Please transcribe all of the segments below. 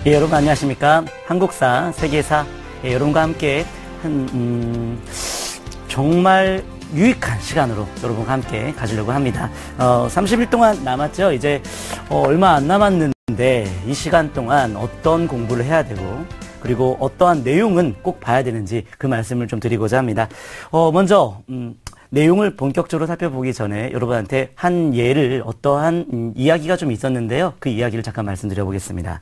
예, 여러분 안녕하십니까? 한국사, 세계사, 예, 여러분과 함께 정말 유익한 시간으로 여러분과 함께 가지려고 합니다. 30일 동안 남았죠? 이제 얼마 안 남았는데 이 시간 동안 어떤 공부를 해야 되고 그리고 어떠한 내용은 꼭 봐야 되는지 그 말씀을 좀 드리고자 합니다. 먼저 내용을 본격적으로 살펴보기 전에 여러분한테 한 예를 어떠한 이야기가 좀 있었는데요. 그 이야기를 잠깐 말씀드려보겠습니다.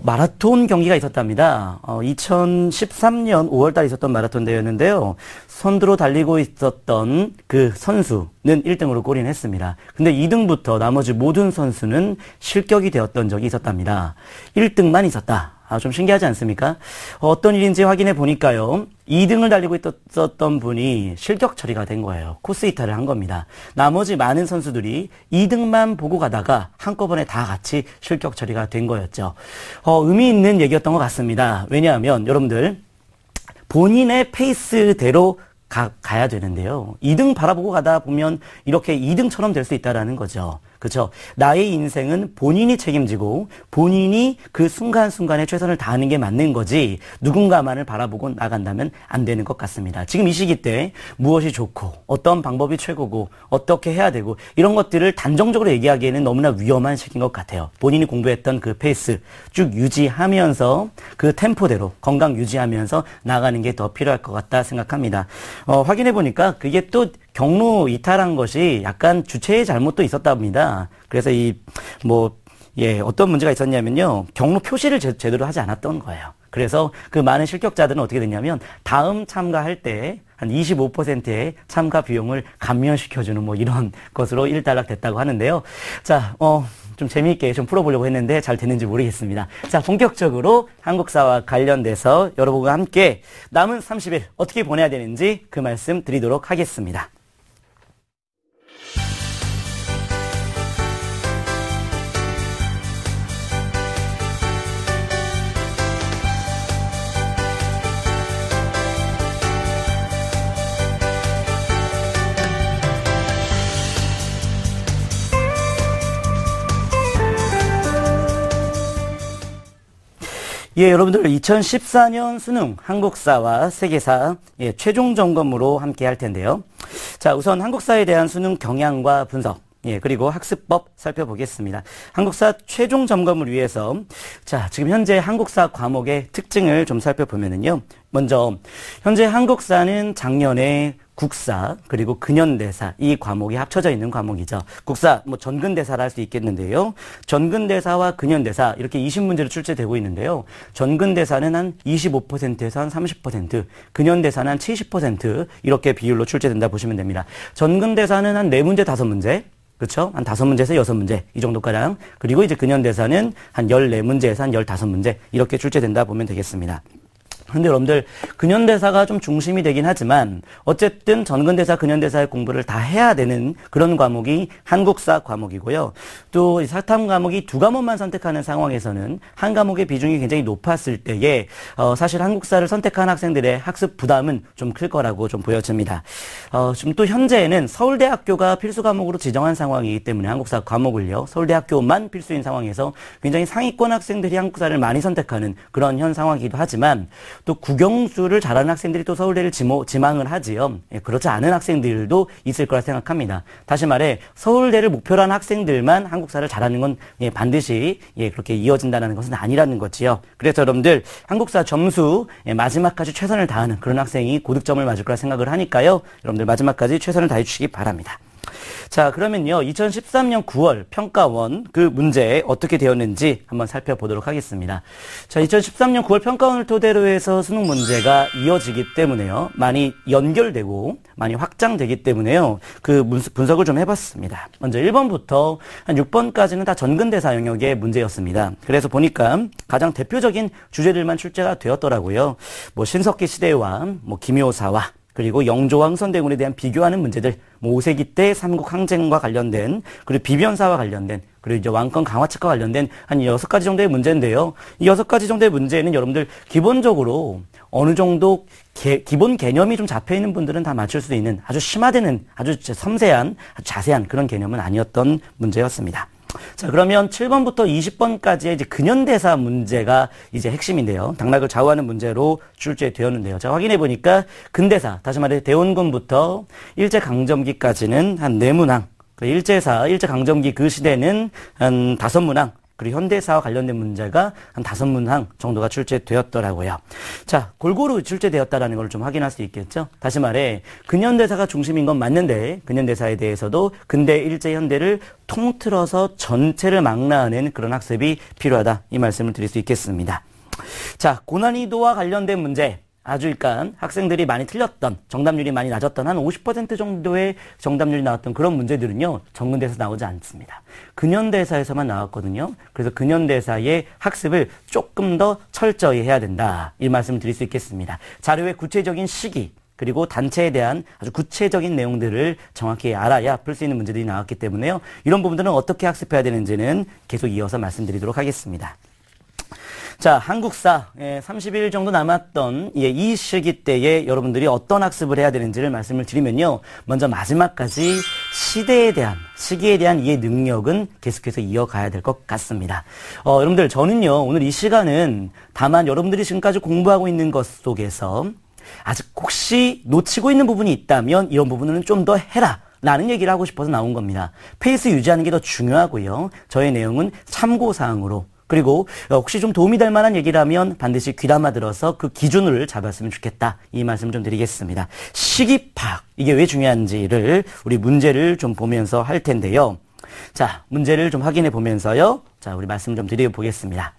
마라톤 경기가 있었답니다. 2013년 5월달에 있었던 마라톤 대회였는데요. 선두로 달리고 있었던 그 선수는 1등으로 골인했습니다. 근데 2등부터 나머지 모든 선수는 실격이 되었던 적이 있었답니다. 1등만 있었다. 좀 신기하지 않습니까? 어떤 일인지 확인해 보니까요. 2등을 달리고 있었던 분이 실격 처리가 된 거예요. 코스 이탈을 한 겁니다. 나머지 많은 선수들이 2등만 보고 가다가 한꺼번에 다 같이 실격 처리가 된 거였죠. 의미 있는 얘기였던 것 같습니다. 왜냐하면 여러분들 본인의 페이스대로 가야 되는데요. 2등 바라보고 가다 보면 이렇게 2등처럼 될 수 있다라는 거죠. 그렇죠? 나의 인생은 본인이 책임지고 본인이 그 순간순간에 최선을 다하는 게 맞는 거지 누군가만을 바라보고 나간다면 안 되는 것 같습니다. 지금 이 시기 때 무엇이 좋고 어떤 방법이 최고고 어떻게 해야 되고 이런 것들을 단정적으로 얘기하기에는 너무나 위험한 시기인 것 같아요. 본인이 공부했던 그 페이스 쭉 유지하면서 그 템포대로 건강 유지하면서 나가는 게 더 필요할 것 같다 생각합니다. 확인해 보니까 그게 또 경로 이탈한 것이 약간 주체의 잘못도 있었답니다. 그래서 어떤 문제가 있었냐면요. 경로 표시를 제대로 하지 않았던 거예요. 그래서 그 많은 실격자들은 어떻게 됐냐면 다음 참가할 때 한 25%의 참가 비용을 감면시켜주는 이런 것으로 일단락됐다고 하는데요. 자, 좀 재미있게 좀 풀어보려고 했는데 잘 됐는지 모르겠습니다. 자, 본격적으로 한국사와 관련돼서 여러분과 함께 남은 30일 어떻게 보내야 되는지 그 말씀 드리도록 하겠습니다. 예, 여러분들 2014년 수능 한국사와 세계사 최종 점검으로 함께 할 텐데요. 자, 우선 한국사에 대한 수능 경향과 분석 그리고 학습법 살펴보겠습니다. 한국사 최종 점검을 위해서 자, 지금 현재 한국사 과목의 특징을 좀 살펴보면은요. 먼저 현재 한국사는 작년에 국사 그리고 근현대사 이 과목이 합쳐져 있는 과목이죠. 국사 전근대사를 할 수 있겠는데요. 전근대사와 근현대사 이렇게 20문제로 출제되고 있는데요. 전근대사는 한 25%에서 한 30%, 근현대사는 한 70% 이렇게 비율로 출제된다 보시면 됩니다. 전근대사는 한 4문제, 5문제 그렇죠? 한 5문제에서 6문제 이 정도가량. 그리고 이제 근현대사는 한 14문제에서 한 15문제 이렇게 출제된다 보면 되겠습니다. 근데 여러분들 근현대사가 좀 중심이 되긴 하지만 어쨌든 전근대사, 근현대사의 공부를 다 해야 되는 그런 과목이 한국사 과목이고요. 또 사탐 과목이 2과목만 선택하는 상황에서는 한 과목의 비중이 굉장히 높았을 때에 사실 한국사를 선택한 학생들의 학습 부담은 좀 클 거라고 좀 보여집니다. 지금 또 현재는 서울대학교가 필수 과목으로 지정한 상황이기 때문에 한국사 과목을요. 서울대학교만 필수인 상황에서 굉장히 상위권 학생들이 한국사를 많이 선택하는 그런 현 상황이기도 하지만 또 국영수를 잘하는 학생들이 또 서울대를 지망을 하지요. 그렇지 않은 학생들도 있을 거라 생각합니다. 다시 말해 서울대를 목표로 하는 학생들만 한국사를 잘하는 건 반드시 그렇게 이어진다는 것은 아니라는 거지요. 그래서 여러분들 한국사 점수 마지막까지 최선을 다하는 그런 학생이 고득점을 맞을 거라 생각을 하니까요. 여러분들 마지막까지 최선을 다해 주시기 바랍니다. 자, 그러면요. 2013년 9월 평가원 그 문제 어떻게 되었는지 한번 살펴보도록 하겠습니다. 자, 2013년 9월 평가원을 토대로 해서 수능 문제가 이어지기 때문에요. 많이 연결되고 많이 확장되기 때문에요. 그 분석을 좀 해봤습니다. 먼저 1번부터 한 6번까지는 다 전근대사 영역의 문제였습니다. 그래서 보니까 가장 대표적인 주제들만 출제가 되었더라고요. 신석기 시대와 김효사와 그리고 영조왕 선대군에 대한 비교하는 문제들, 5세기 때 삼국 항쟁과 관련된, 그리고 비변사와 관련된, 그리고 이제 왕권 강화책과 관련된 한 6가지 정도의 문제인데요. 이 6가지 정도의 문제는 여러분들 기본적으로 어느 정도 기본 개념이 좀 잡혀있는 분들은 다 맞출 수 있는 아주 심화되는 아주 섬세한, 아주 자세한 그런 개념은 아니었던 문제였습니다. 자, 그러면 7번부터 20번까지의 이제 근현대사 문제가 이제 핵심인데요. 당락을 좌우하는 문제로 출제되었는데요. 자, 확인해 보니까 근대사, 다시 말해 대원군부터 일제강점기까지는 한 4문항, 일제강점기 그 시대는 한 5문항, 그리고 현대사와 관련된 문제가 한 5문항 정도가 출제되었더라고요. 자, 골고루 출제되었다라는 걸 좀 확인할 수 있겠죠. 다시 말해 근현대사가 중심인 건 맞는데 근현대사에 대해서도 근대, 일제, 현대를 통틀어서 전체를 망라하는 그런 학습이 필요하다. 이 말씀을 드릴 수 있겠습니다. 자, 고난이도와 관련된 문제. 아주 그러니까 학생들이 많이 틀렸던, 정답률이 많이 낮았던 한 50% 정도의 정답률이 나왔던 그런 문제들은요. 정근대에서 나오지 않습니다. 근현대사에서만 나왔거든요. 그래서 근현대사의 학습을 조금 더 철저히 해야 된다. 이 말씀을 드릴 수 있겠습니다. 자료의 구체적인 시기 그리고 단체에 대한 아주 구체적인 내용들을 정확히 알아야 풀 수 있는 문제들이 나왔기 때문에요. 이런 부분들은 어떻게 학습해야 되는지는 계속 이어서 말씀드리도록 하겠습니다. 자, 한국사 30일 정도 남았던 이 시기 때에 여러분들이 어떤 학습을 해야 되는지를 말씀을 드리면요. 먼저 마지막까지 시기에 대한 이해 능력은 계속해서 이어가야 될 것 같습니다. 여러분들 저는요. 오늘 이 시간은 다만 여러분들이 지금까지 공부하고 있는 것 속에서 아직 혹시 놓치고 있는 부분이 있다면 이런 부분은 좀 더 해라. 라는 얘기를 하고 싶어서 나온 겁니다. 페이스 유지하는 게 더 중요하고요. 저의 내용은 참고사항으로 그리고 혹시 좀 도움이 될 만한 얘기라면 반드시 귀담아 들어서 그 기준을 잡았으면 좋겠다. 이 말씀 좀 드리겠습니다. 시기 파악, 이게 왜 중요한지를 우리 문제를 좀 보면서 할 텐데요. 자, 문제를 좀 확인해 보면서요. 자, 우리 말씀 좀 드려보겠습니다.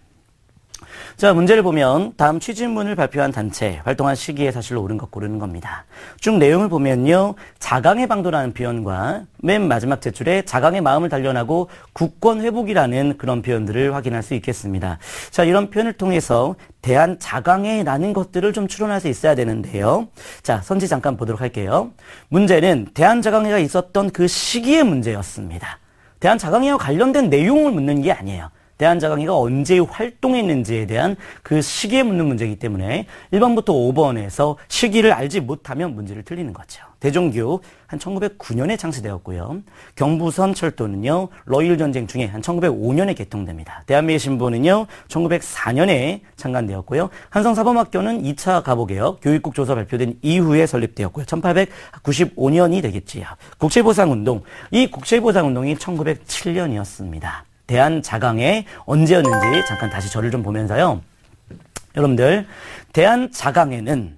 자, 문제를 보면 다음 취지문을 발표한 단체, 활동한 시기에 사실로 옳은 것 고르는 겁니다. 쭉 내용을 보면요. 자강의 방도라는 표현과 맨 마지막 제출에 자강의 마음을 단련하고 국권 회복이라는 그런 표현들을 확인할 수 있겠습니다. 자, 이런 표현을 통해서 대한자강회라는 것들을 좀 추론할 수 있어야 되는데요. 자, 선지 잠깐 보도록 할게요. 문제는 대한자강회가 있었던 그 시기의 문제였습니다. 대한자강회와 관련된 내용을 묻는 게 아니에요. 대한자강회가 언제 활동했는지에 대한 그 시기에 묻는 문제이기 때문에 1번부터 5번에서 시기를 알지 못하면 문제를 틀리는 거죠. 대종교 한 1909년에 창시되었고요. 경부선 철도는요. 러일 전쟁 중에 한 1905년에 개통됩니다. 대한민국 신보는요. 1904년에 창간되었고요. 한성사범학교는 2차 가보개혁 교육국 조서 발표된 이후에 설립되었고요. 1895년이 되겠지요. 국제보상운동, 이 국제보상운동이 1907년이었습니다. 대한자강회 언제였는지 잠깐 다시 저를 좀 보면서요. 여러분들 대한자강회는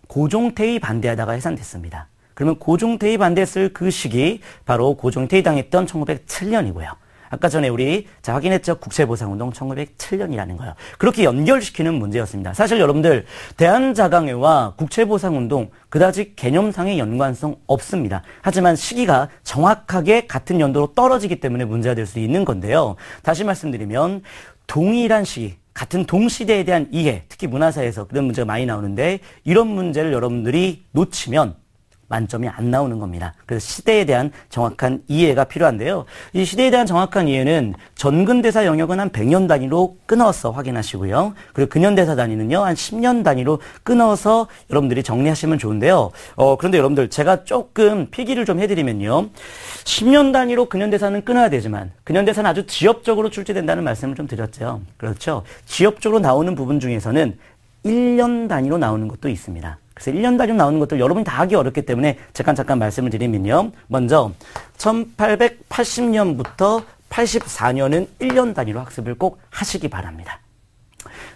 고종태의 반대하다가 해산됐습니다. 그러면 고종태의 반대했을 그 시기 바로 고종태의 당했던 1907년이고요. 아까 전에 우리 확인했죠. 국제보상운동 1907년이라는 거예요. 그렇게 연결시키는 문제였습니다. 사실 여러분들 대한자강회와 국제보상운동 그다지 개념상의 연관성 없습니다. 하지만 시기가 정확하게 같은 연도로 떨어지기 때문에 문제가 될 수 있는 건데요. 다시 말씀드리면 동일한 시기, 같은 동시대에 대한 이해, 특히 문화사에서 그런 문제가 많이 나오는데 이런 문제를 여러분들이 놓치면 만점이 안 나오는 겁니다. 그래서 시대에 대한 정확한 이해가 필요한데요. 이 시대에 대한 정확한 이해는 전근대사 영역은 한 100년 단위로 끊어서 확인하시고요. 그리고 근현대사 단위는요. 한 10년 단위로 끊어서 여러분들이 정리하시면 좋은데요. 그런데 여러분들 제가 조금 필기를 좀 해드리면요. 10년 단위로 근현대사는 끊어야 되지만 근현대사는 아주 지엽적으로 출제된다는 말씀을 좀 드렸죠. 그렇죠. 지엽적으로 나오는 부분 중에서는 1년 단위로 나오는 것도 있습니다. 그래서 1년 단위로 나오는 것들 여러분이 다 하기 어렵기 때문에 잠깐 말씀을 드리면요. 먼저 1880년부터 84년은 1년 단위로 학습을 꼭 하시기 바랍니다.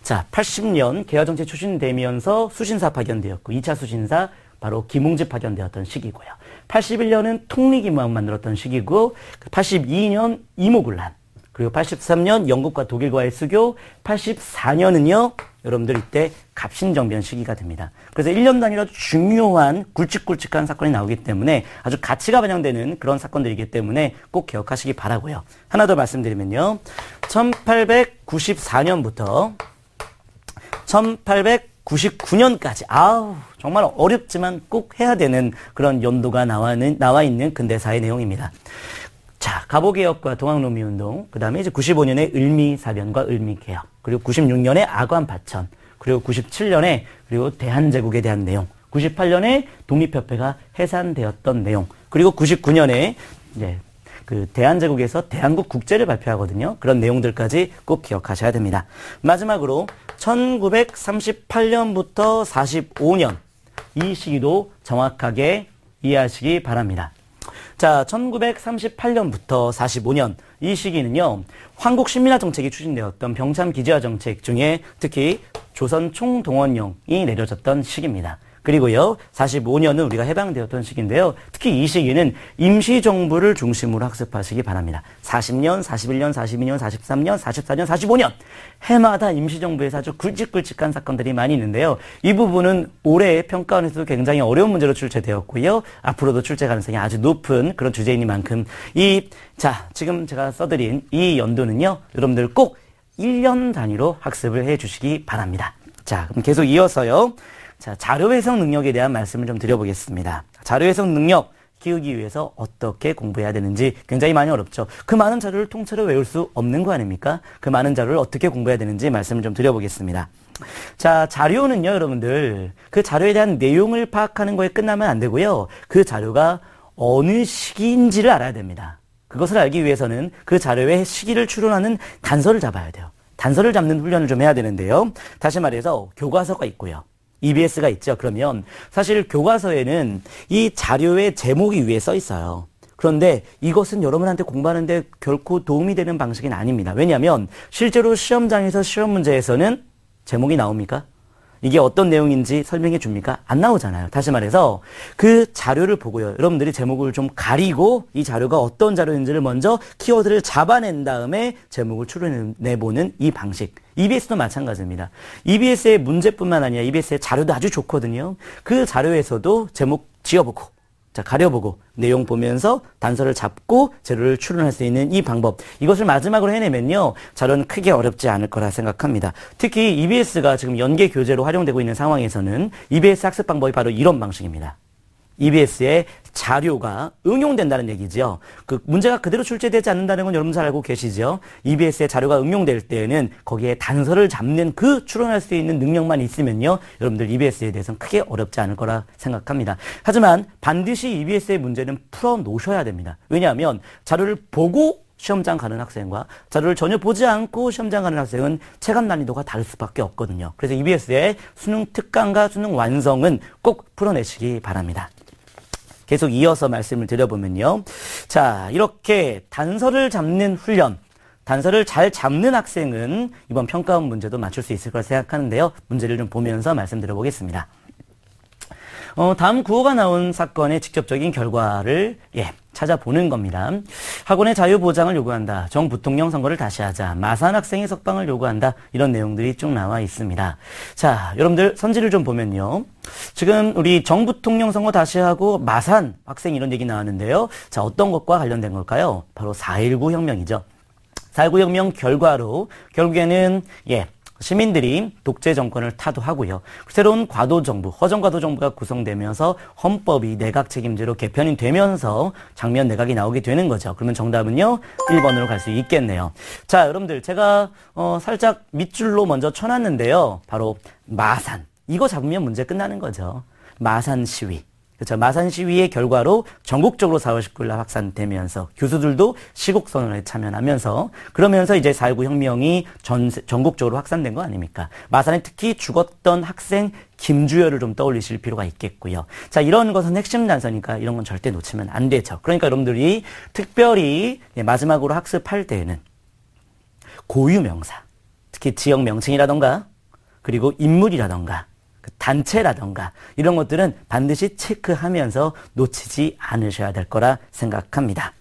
자, 80년 개화정책 추진되면서 수신사 파견되었고 2차 수신사 바로 김웅집 파견되었던 시기고요. 81년은 통리기무학 만들었던 시기고 82년 이모군란 그리고 83년 영국과 독일과의 수교 84년은요. 여러분들 이때 갑신정변 시기가 됩니다. 그래서 1년 단위로 중요한 굵직굵직한 사건이 나오기 때문에 아주 가치가 반영되는 그런 사건들이기 때문에 꼭 기억하시기 바라고요. 하나 더 말씀드리면요. 1894년부터 1899년까지 정말 어렵지만 꼭 해야 되는 그런 연도가 나와 있는 근대사의 내용입니다. 자, 가보개혁과 동학노미운동, 그 다음에 이제 95년에 을미사변과 을미개혁, 그리고 96년에 아관파천, 그리고 97년에 그리고 대한제국에 대한 내용, 98년에 독립협회가 해산되었던 내용, 그리고 99년에 이제 그 대한제국에서 대한국 국제를 발표하거든요. 그런 내용들까지 꼭 기억하셔야 됩니다. 마지막으로 1938년부터 45년 이 시기도 정확하게 이해하시기 바랍니다. 자, 1938년부터 45년 이 시기는요, 한국 신민화 정책이 추진되었던 병참 기지화 정책 중에 특히 조선 총동원령이 내려졌던 시기입니다. 그리고요, 45년은 우리가 해방되었던 시기인데요. 특히 이 시기는 임시정부를 중심으로 학습하시기 바랍니다. 40년, 41년, 42년, 43년, 44년, 45년. 해마다 임시정부에서 아주 굵직굵직한 사건들이 많이 있는데요. 이 부분은 올해 평가원에서도 굉장히 어려운 문제로 출제되었고요. 앞으로도 출제 가능성이 아주 높은 그런 주제이니만큼 지금 제가 써드린 이 연도는요, 여러분들 꼭 1년 단위로 학습을 해 주시기 바랍니다. 자, 그럼 계속 이어서요. 자, 자료 해석 능력에 대한 말씀을 좀 드려보겠습니다. 자료 해석 능력 키우기 위해서 어떻게 공부해야 되는지 굉장히 많이 어렵죠. 그 많은 자료를 통째로 외울 수 없는 거 아닙니까? 그 많은 자료를 어떻게 공부해야 되는지 말씀을 좀 드려보겠습니다. 자, 자료는요, 여러분들. 그 자료에 대한 내용을 파악하는 거에 끝나면 안 되고요. 그 자료가 어느 시기인지를 알아야 됩니다. 그것을 알기 위해서는 그 자료의 시기를 추론하는 단서를 잡아야 돼요. 단서를 잡는 훈련을 좀 해야 되는데요. 다시 말해서 교과서가 있고요. EBS가 있죠. 그러면 사실 교과서에는 이 자료의 제목이 위에 써 있어요. 그런데 이것은 여러분한테 공부하는데 결코 도움이 되는 방식은 아닙니다. 왜냐하면 실제로 시험장에서 시험 문제에서는 제목이 나옵니까? 이게 어떤 내용인지 설명해 줍니까? 안 나오잖아요. 다시 말해서 그 자료를 보고요. 여러분들이 제목을 좀 가리고 이 자료가 어떤 자료인지를 먼저 키워드를 잡아낸 다음에 제목을 추론해보는 이 방식. EBS도 마찬가지입니다. EBS의 문제뿐만 아니라 EBS의 자료도 아주 좋거든요. 그 자료에서도 제목 지어보고, 자, 가려보고, 내용 보면서 단서를 잡고 재료를 추론할 수 있는 이 방법. 이것을 마지막으로 해내면요, 자료는 크게 어렵지 않을 거라 생각합니다. 특히 EBS가 지금 연계 교재로 활용되고 있는 상황에서는 EBS 학습 방법이 바로 이런 방식입니다. EBS의 자료가 응용된다는 얘기죠. 그 문제가 그대로 출제되지 않는다는 건 여러분 잘 알고 계시죠? EBS의 자료가 응용될 때에는 거기에 단서를 잡는 그 추론할 수 있는 능력만 있으면요, 여러분들 EBS에 대해서는 크게 어렵지 않을 거라 생각합니다. 하지만 반드시 EBS의 문제는 풀어놓으셔야 됩니다. 왜냐하면 자료를 보고 시험장 가는 학생과 자료를 전혀 보지 않고 시험장 가는 학생은 체감 난이도가 다를 수밖에 없거든요. 그래서 EBS의 수능 특강과 수능 완성은 꼭 풀어내시기 바랍니다. 계속 이어서 말씀을 드려보면요. 자, 이렇게 단서를 잡는 훈련, 단서를 잘 잡는 학생은 이번 평가원 문제도 맞출 수 있을 거라 생각하는데요. 문제를 좀 보면서 말씀드려보겠습니다. 다음 구호가 나온 사건의 직접적인 결과를 찾아보는 겁니다. 학원의 자유보장을 요구한다. 정 부통령 선거를 다시 하자. 마산 학생의 석방을 요구한다. 이런 내용들이 쭉 나와 있습니다. 자, 여러분들 선지를 좀 보면요. 지금 우리 정 부통령 선거 다시 하고 마산 학생 이런 얘기 나왔는데요. 자, 어떤 것과 관련된 걸까요? 바로 4.19 혁명이죠. 4.19 혁명 결과로 결국에는 시민들이 독재 정권을 타도하고요. 새로운 과도정부, 허정과도정부가 구성되면서 헌법이 내각 책임제로 개편이 되면서 장면 내각이 나오게 되는 거죠. 그러면 정답은요, 1번으로 갈 수 있겠네요. 자, 여러분들 제가 살짝 밑줄로 먼저 쳐놨는데요. 바로 마산. 이거 잡으면 문제 끝나는 거죠. 마산 시위. 그렇죠. 마산 시위의 결과로 전국적으로 4월 19일 날 확산되면서 교수들도 시국선언에 참여하면서 그러면서 이제 4.19 혁명이 전국적으로 확산된 거 아닙니까? 마산에 특히 죽었던 학생 김주열을 좀 떠올리실 필요가 있겠고요. 자, 이런 것은 핵심 단서니까 이런 건 절대 놓치면 안 되죠. 그러니까 여러분들이 특별히 마지막으로 학습할 때에는 고유명사, 특히 지역 명칭이라던가 그리고 인물이라던가 단체라던가 이런 것들은 반드시 체크하면서 놓치지 않으셔야 될 거라 생각합니다.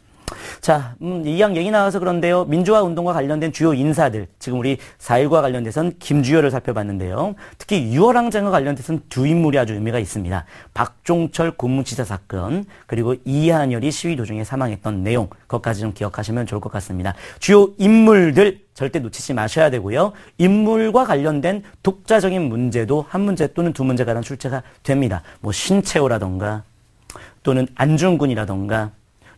자, 이양 얘기 나와서 그런데요. 민주화 운동과 관련된 주요 인사들, 지금 우리 4.19와 관련돼서는 김주열을 살펴봤는데요. 특히 6월 항쟁과 관련돼서는 두 인물이 아주 의미가 있습니다. 박종철 고문치사 사건, 그리고 이한열이 시위 도중에 사망했던 내용, 그것까지 좀 기억하시면 좋을 것 같습니다. 주요 인물들 절대 놓치지 마셔야 되고요. 인물과 관련된 독자적인 문제도 한 문제 또는 두 문제가량 출제가 됩니다. 뭐 신채호라던가 또는 안중근이라던가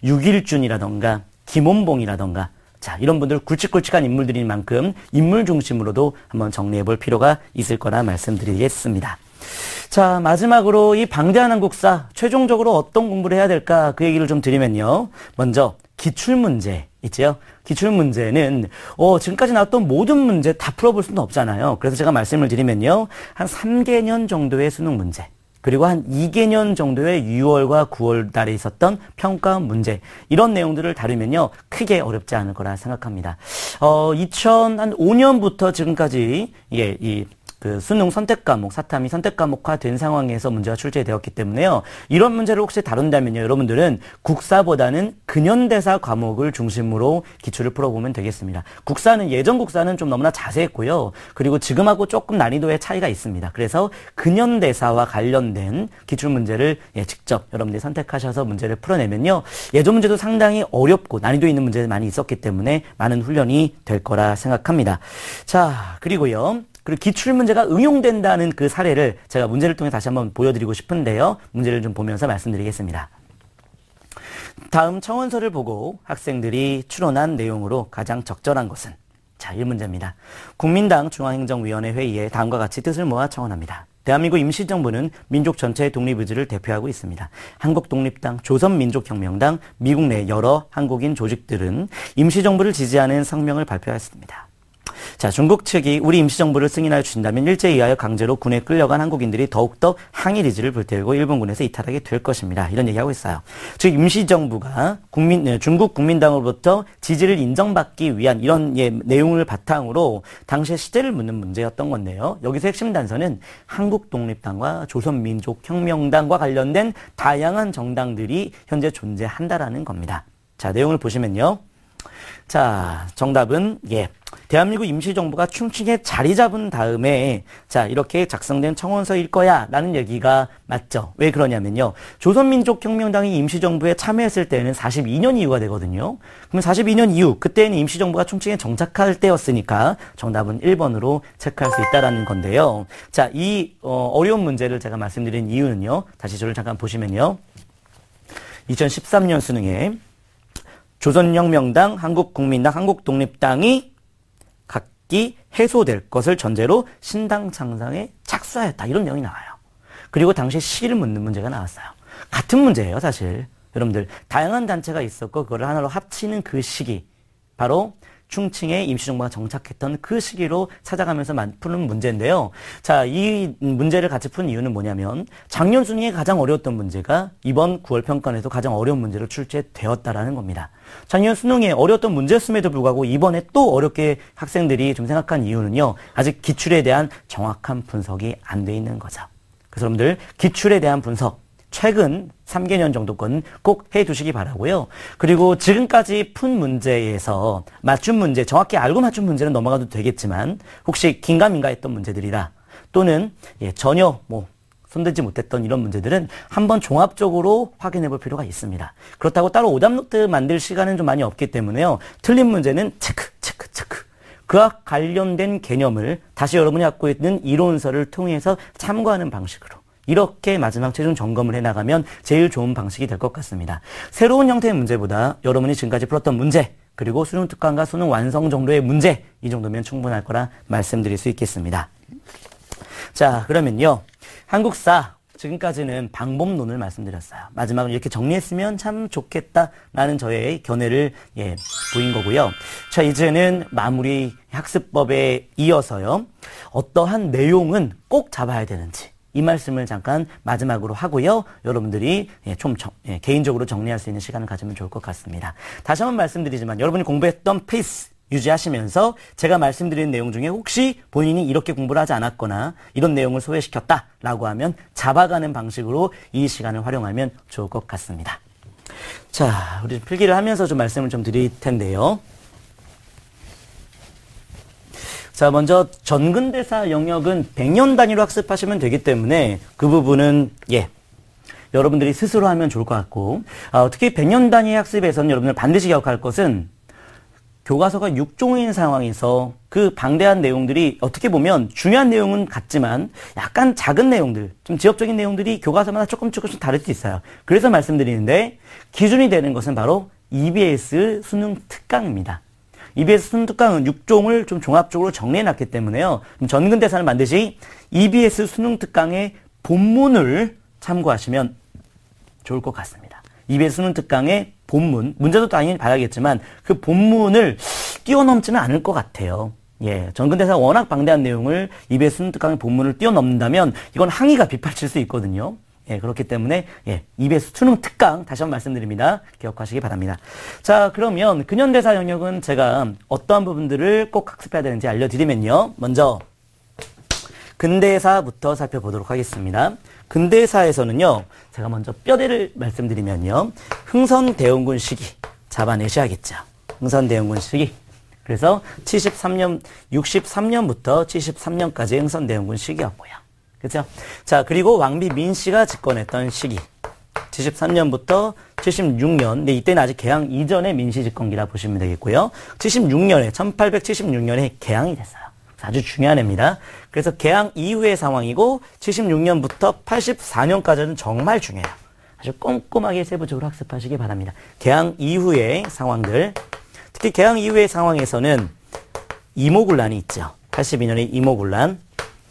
6.1준이라던가 김원봉이라던가 자, 이런 분들 굵직굵직한 인물들인 만큼 인물 중심으로도 한번 정리해 볼 필요가 있을 거라 말씀드리겠습니다. 자, 마지막으로 이 방대한 한국사 최종적으로 어떤 공부를 해야 될까 그 얘기를 좀 드리면요. 먼저 기출문제 있죠. 기출문제는 지금까지 나왔던 모든 문제 다 풀어볼 수는 없잖아요. 그래서 제가 말씀을 드리면요. 한 3개년 정도의 수능 문제, 그리고 한 2개년 정도의 6월과 9월 달에 있었던 평가 문제, 이런 내용들을 다루면요. 크게 어렵지 않을 거라 생각합니다. 2005년부터 지금까지 그 수능 선택 과목, 사탐이 선택 과목화 된 상황에서 문제가 출제되었기 때문에요. 이런 문제를 혹시 다룬다면요. 여러분들은 국사보다는 근현대사 과목을 중심으로 기출을 풀어보면 되겠습니다. 예전 국사는 좀 너무나 자세했고요. 그리고 지금하고 조금 난이도의 차이가 있습니다. 그래서 근현대사와 관련된 기출 문제를 직접 여러분들이 선택하셔서 문제를 풀어내면요. 예전 문제도 상당히 어렵고 난이도 있는 문제들이 많이 있었기 때문에 많은 훈련이 될 거라 생각합니다. 자, 그리고 기출 문제가 응용된다는 그 사례를 제가 문제를 통해 다시 한번 보여드리고 싶은데요. 문제를 좀 보면서 말씀드리겠습니다. 다음 청원서를 보고 학생들이 추론한 내용으로 가장 적절한 것은? 자, 1문제입니다. 국민당 중앙행정위원회 회의에 다음과 같이 뜻을 모아 청원합니다. 대한민국 임시정부는 민족 전체의 독립의지를 대표하고 있습니다. 한국독립당, 조선민족혁명당, 미국 내 여러 한국인 조직들은 임시정부를 지지하는 성명을 발표했습니다. 자, 중국 측이 우리 임시정부를 승인하여 주신다면 일제에 의하여 강제로 군에 끌려간 한국인들이 더욱더 항일 의지를 불태우고 일본군에서 이탈하게 될 것입니다. 이런 얘기하고 있어요. 즉 임시정부가 중국 국민당으로부터 지지를 인정받기 위한 이런 내용을 바탕으로 당시의 시대를 묻는 문제였던 건데요. 여기서 핵심 단서는 한국독립당과 조선민족혁명당과 관련된 다양한 정당들이 현재 존재한다라는 겁니다. 자, 내용을 보시면요. 자, 정답은 대한민국 임시정부가 충칭에 자리 잡은 다음에 이렇게 작성된 청원서일 거야 라는 얘기가 맞죠. 왜 그러냐면요. 조선민족혁명당이 임시정부에 참여했을 때는 42년 이후가 되거든요. 그럼 42년 이후, 그때는 임시정부가 충칭에 정착할 때였으니까 정답은 1번으로 체크할 수 있다라는 건데요. 자, 이 어려운 문제를 제가 말씀드린 이유는요. 다시 저를 잠깐 보시면요. 2013년 수능에 조선혁명당, 한국국민당, 한국독립당이 각기 해소될 것을 전제로 신당 창당에 착수하였다. 이런 내용이 나와요. 그리고 당시 시기를 묻는 문제가 나왔어요. 같은 문제예요, 사실. 여러분들, 다양한 단체가 있었고 그걸 하나로 합치는 그 시기, 바로 충칭에 임시정부가 정착했던 그 시기로 찾아가면서 푸는 문제인데요. 자, 이 문제를 같이 푼 이유는 뭐냐면 작년 수능에 가장 어려웠던 문제가 이번 9월 평가에서 가장 어려운 문제로 출제되었다라는 겁니다. 작년 수능에 어려웠던 문제였음에도 불구하고 이번에 또 어렵게 학생들이 좀 생각한 이유는요. 아직 기출에 대한 정확한 분석이 안 돼 있는 거죠. 그래서 여러분들 기출에 대한 분석, 최근 3개년 정도 건 꼭 해두시기 바라고요. 그리고 지금까지 푼 문제에서 맞춤 문제, 정확히 알고 맞춤 문제는 넘어가도 되겠지만 혹시 긴가민가 했던 문제들이라 또는 전혀 손대지 못했던 이런 문제들은 한번 종합적으로 확인해 볼 필요가 있습니다. 그렇다고 따로 오답노트 만들 시간은 좀 많이 없기 때문에요. 틀린 문제는 체크. 그와 관련된 개념을 다시 여러분이 갖고 있는 이론서를 통해서 참고하는 방식으로 이렇게 마지막 최종 점검을 해나가면 제일 좋은 방식이 될 것 같습니다. 새로운 형태의 문제보다 여러분이 지금까지 풀었던 문제, 그리고 수능 특강과 수능 완성 정도의 문제, 이 정도면 충분할 거라 말씀드릴 수 있겠습니다. 자, 그러면요. 한국사, 지금까지는 방법론을 말씀드렸어요. 마지막으로 이렇게 정리했으면 참 좋겠다라는 저의 견해를 보인 거고요. 자, 이제는 마무리 학습법에 이어서요. 어떠한 내용은 꼭 잡아야 되는지, 이 말씀을 잠깐 마지막으로 하고요. 여러분들이 좀 개인적으로 정리할 수 있는 시간을 가지면 좋을 것 같습니다. 다시 한번 말씀드리지만 여러분이 공부했던 페이스 유지하시면서 제가 말씀드린 내용 중에 혹시 본인이 이렇게 공부를 하지 않았거나 이런 내용을 소외시켰다라고 하면 잡아가는 방식으로 이 시간을 활용하면 좋을 것 같습니다. 자, 우리 필기를 하면서 좀 말씀을 좀 드릴 텐데요. 자, 먼저 전근대사 영역은 100년 단위로 학습하시면 되기 때문에 그 부분은 여러분들이 스스로 하면 좋을 것 같고, 특히 100년 단위 학습에서는 여러분들 반드시 기억할 것은 교과서가 6종인 상황에서 그 방대한 내용들이 어떻게 보면 중요한 내용은 같지만 약간 작은 내용들, 좀 지역적인 내용들이 교과서마다 조금씩 다를 수 있어요. 그래서 말씀드리는데 기준이 되는 것은 바로 EBS 수능 특강입니다. EBS 수능 특강은 6종을 좀 종합적으로 정리해놨기 때문에요. 전근대사는 반드시 EBS 수능 특강의 본문을 참고하시면 좋을 것 같습니다. EBS 수능 특강의 본문, 문제도 당연히 봐야겠지만 그 본문을 뛰어넘지는 않을 것 같아요. 예, 전근대사 워낙 방대한 내용을 EBS 수능 특강의 본문을 뛰어넘는다면 이건 항의가 빗발칠 수 있거든요. 예, 그렇기 때문에 예, EBS 수능 특강 다시 한번 말씀드립니다. 기억하시기 바랍니다. 자, 그러면 근현대사 영역은 제가 어떠한 부분들을 꼭 학습해야 되는지 알려드리면요. 먼저 근대사부터 살펴보도록 하겠습니다. 근대사에서는요, 제가 먼저 뼈대를 말씀드리면요, 흥선대원군 시기 잡아내셔야겠죠. 흥선대원군 시기. 그래서 63년부터 73년까지 흥선대원군 시기였고요. 그죠? 자, 그리고 왕비 민씨가 집권했던 시기. 73년부터 76년, 네, 이때는 아직 개항 이전의 민씨 집권기라 보시면 되겠고요. 1876년에 개항이 됐어요. 아주 중요한 해입니다. 그래서 개항 이후의 상황이고 76년부터 84년까지는 정말 중요해요. 아주 꼼꼼하게 세부적으로 학습하시기 바랍니다. 개항 이후의 상황들, 특히 개항 이후의 상황에서는 이모군란이 있죠. 82년에 이모군란.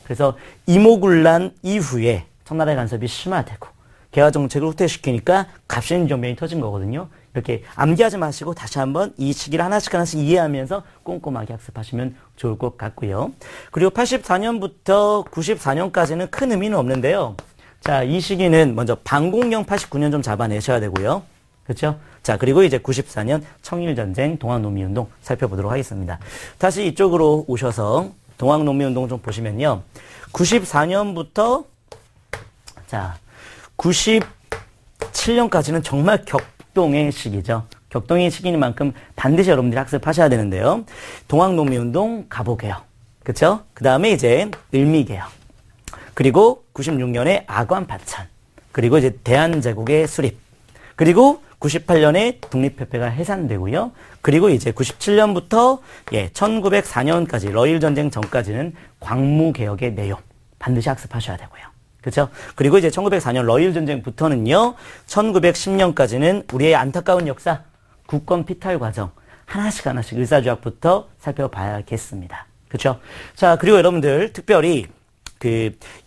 그래서 이모군란 이후에 청나라의 간섭이 심화되고 개화정책을 후퇴시키니까 갑신정변이 터진 거거든요. 이렇게 암기하지 마시고 다시 한번 이 시기를 하나씩 이해하면서 꼼꼼하게 학습하시면 좋을 것 같고요. 그리고 84년부터 94년까지는 큰 의미는 없는데요. 자, 이 시기는 먼저 반공령 89년 좀 잡아내셔야 되고요. 그렇죠? 자, 그리고 이제 94년 청일전쟁, 동학농민운동 살펴보도록 하겠습니다. 다시 이쪽으로 오셔서 동학농민운동 좀 보시면요. 94년부터 자, 97년까지는 정말 격동의 시기죠. 격동의 시기인 만큼 반드시 여러분들이 학습하셔야 되는데요. 동학농민운동 가보개혁. 그쵸? 그 다음에 이제 을미개혁. 그리고 96년에 아관파천. 그리고 이제 대한제국의 수립. 그리고 98년에 독립협회가 해산되고요. 그리고 이제 97년부터 1904년까지 러일전쟁 전까지는 광무개혁의 내용 반드시 학습하셔야 되고요. 그렇죠? 그리고 이제 1904년 러일전쟁부터는요. 1910년까지는 우리의 안타까운 역사, 국권 피탈 과정 하나씩 을사조약부터 살펴봐야겠습니다. 그렇죠? 자, 그리고 여러분들 특별히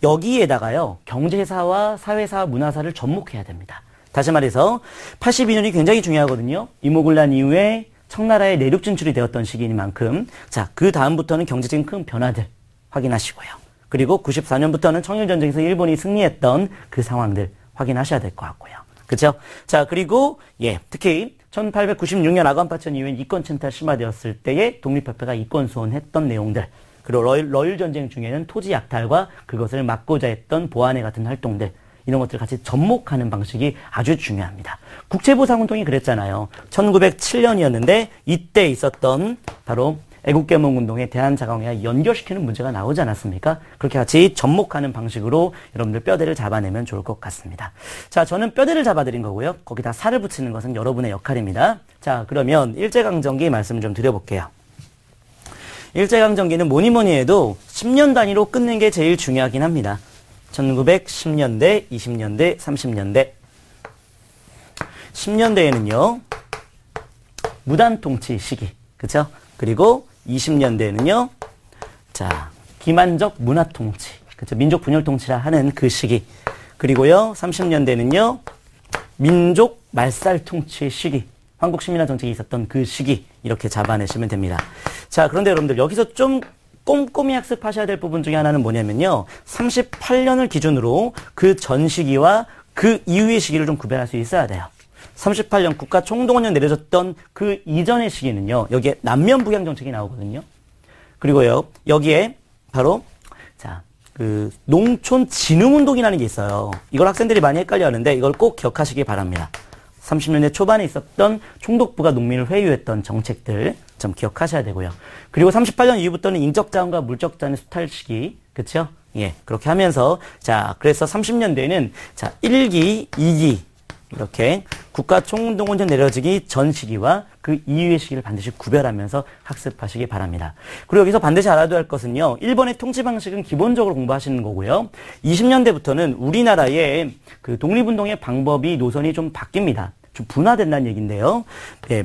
여기에다가요. 경제사와 사회사, 문화사를 접목해야 됩니다. 다시 말해서 82년이 굉장히 중요하거든요. 이모군란 이후에 청나라의 내륙 진출이 되었던 시기인 만큼 자, 그 다음부터는 경제적인 큰 변화들 확인하시고요. 그리고 94년부터는 청일전쟁에서 일본이 승리했던 그 상황들 확인하셔야 될 것 같고요. 그렇죠? 자, 그리고 특히 1896년 아관파천 이후에 이권 침탈 심화되었을 때에 독립협회가 이권 수혼했던 내용들, 그리고 러일전쟁 중에는 토지 약탈과 그것을 막고자 했던 보안회 같은 활동들, 이런 것들을 같이 접목하는 방식이 아주 중요합니다. 국제보상운동이 그랬잖아요. 1907년이었는데 이때 있었던 바로 애국개몽운동에 대한자강회와 연결시키는 문제가 나오지 않았습니까? 그렇게 같이 접목하는 방식으로 여러분들 뼈대를 잡아내면 좋을 것 같습니다. 자, 저는 뼈대를 잡아드린 거고요. 거기다 살을 붙이는 것은 여러분의 역할입니다. 자, 그러면 일제강점기 말씀 좀 드려볼게요. 일제강점기는 뭐니 해도 10년 단위로 끊는 게 제일 중요하긴 합니다. 1910년대, 20년대, 30년대. 10년대에는요, 무단통치 시기. 그쵸? 그리고 20년대에는요, 자, 기만적 문화통치. 그쵸? 민족 분열통치라 하는 그 시기. 그리고요, 30년대에는요, 민족 말살통치 시기. 황국시민화 정책이 있었던 그 시기. 이렇게 잡아내시면 됩니다. 자, 그런데 여러분들, 여기서 좀 꼼꼼히 학습하셔야 될 부분 중에 하나는 뭐냐면요. 38년을 기준으로 그 전 시기와 그 이후의 시기를 좀 구별할 수 있어야 돼요. 38년 국가 총동원령 내려졌던 그 이전의 시기는요. 여기에 남면 부양 정책이 나오거든요. 그리고요. 여기에 바로 자, 농촌 진흥운동이라는 게 있어요. 이걸 학생들이 많이 헷갈려 하는데 이걸 꼭 기억하시기 바랍니다. 30년대 초반에 있었던 총독부가 농민을 회유했던 정책들 좀 기억하셔야 되고요. 그리고 38년 이후부터는 인적자원과 물적자원의 수탈 시기, 그렇죠? 그렇게 하면서 자, 그래서 30년대에는 자, 1기, 2기 이렇게 국가 총동원령 내려지기 전 시기와 그 이후의 시기를 반드시 구별하면서 학습하시기 바랍니다. 그리고 여기서 반드시 알아둬야 할 것은요. 일본의 통치 방식은 기본적으로 공부하시는 거고요. 20년대부터는 우리나라의 그 독립운동의 방법이 노선이 좀 바뀝니다. 좀 분화된다는 얘기인데요.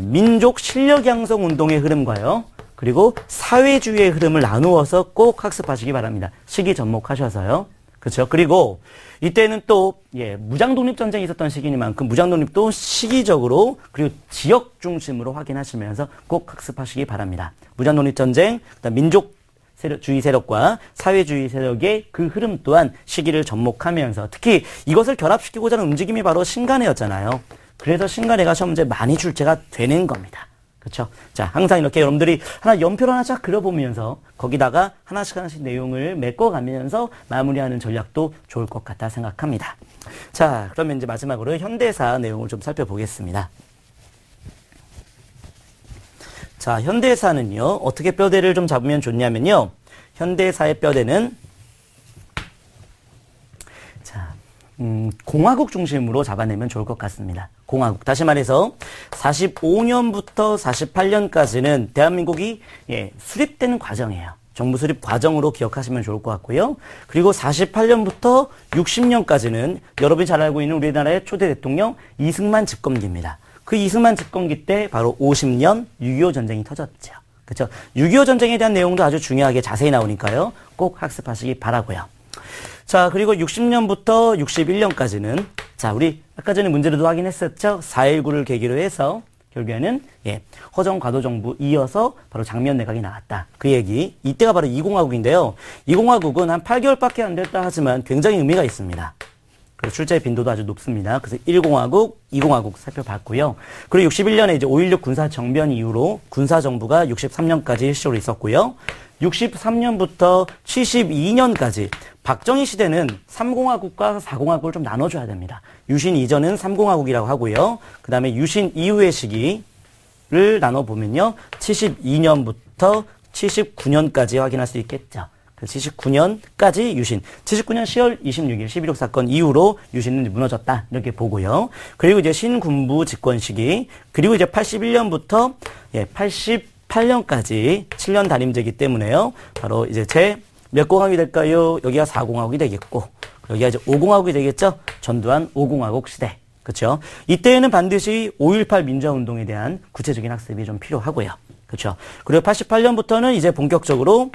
민족 실력 양성 운동의 흐름과요. 그리고 사회주의의 흐름을 나누어서 꼭 학습하시기 바랍니다. 시기 접목하셔서요. 그렇죠. 그리고 이때는 또 무장 독립 전쟁이 있었던 시기니만큼 무장 독립도 시기적으로 그리고 지역 중심으로 확인하시면서 꼭 학습하시기 바랍니다. 무장 독립 전쟁, 그다음 민족주의 세력과 사회주의 세력의 그 흐름 또한 시기를 접목하면서 특히 이것을 결합시키고자 하는 움직임이 바로 신간회였잖아요. 그래서 신간회가 시험 문제 많이 출제가 되는 겁니다. 그렇죠? 자, 항상 이렇게 여러분들이 연표를 하나 쫙 그려보면서 거기다가 하나씩 내용을 메꿔가면서 마무리하는 전략도 좋을 것 같다 생각합니다. 자, 그러면 이제 마지막으로 현대사 내용을 좀 살펴보겠습니다. 자, 현대사는요, 어떻게 뼈대를 좀 잡으면 좋냐면요, 현대사의 뼈대는 공화국 중심으로 잡아내면 좋을 것 같습니다. 공화국. 다시 말해서 45년부터 48년까지는 대한민국이 수립되는 과정이에요. 정부 수립 과정으로 기억하시면 좋을 것 같고요. 그리고 48년부터 60년까지는 여러분이 잘 알고 있는 우리나라의 초대 대통령 이승만 집권기입니다. 그 이승만 집권기 때 바로 50년 6.25 전쟁이 터졌죠. 그렇죠? 6.25 전쟁에 대한 내용도 아주 중요하게 자세히 나오니까요. 꼭 학습하시기 바라고요. 자, 그리고 60년부터 61년까지는 자, 우리 아까 전에 문제로도 확인했었죠. 4.19를 계기로 해서 결국에는 허정 과도 정부 이어서 바로 장면 내각이 나왔다. 그 얘기. 이때가 바로 2공화국인데요. 2공화국은 한 8개월밖에 안 됐다 하지만 굉장히 의미가 있습니다. 그래서 출제 빈도도 아주 높습니다. 그래서 1공화국, 2공화국 살펴봤고요. 그리고 61년에 이제 5.16 군사정변 이후로 군사정부가 63년까지 일시적으로 있었고요. 63년부터 72년까지 박정희 시대는 3공화국과 4공화국을 좀 나눠줘야 됩니다. 유신 이전은 3공화국이라고 하고요. 그 다음에 유신 이후의 시기를 나눠보면요. 72년부터 79년까지 확인할 수 있겠죠. 79년까지 유신, 79년 10월 26일 11.6 사건 이후로 유신은 무너졌다. 이렇게 보고요. 그리고 이제 신군부 집권 시기, 그리고 이제 81년부터 88년까지 7년 단임제이기 때문에요. 바로 이제 몇 공화국이 될까요? 여기가 4공화국이 되겠고, 여기가 이제 5공화국이 되겠죠? 전두환 5공화국 시대. 그렇죠? 이때에는 반드시 5.18 민주화운동에 대한 구체적인 학습이 좀 필요하고요. 그렇죠? 그리고 88년부터는 이제 본격적으로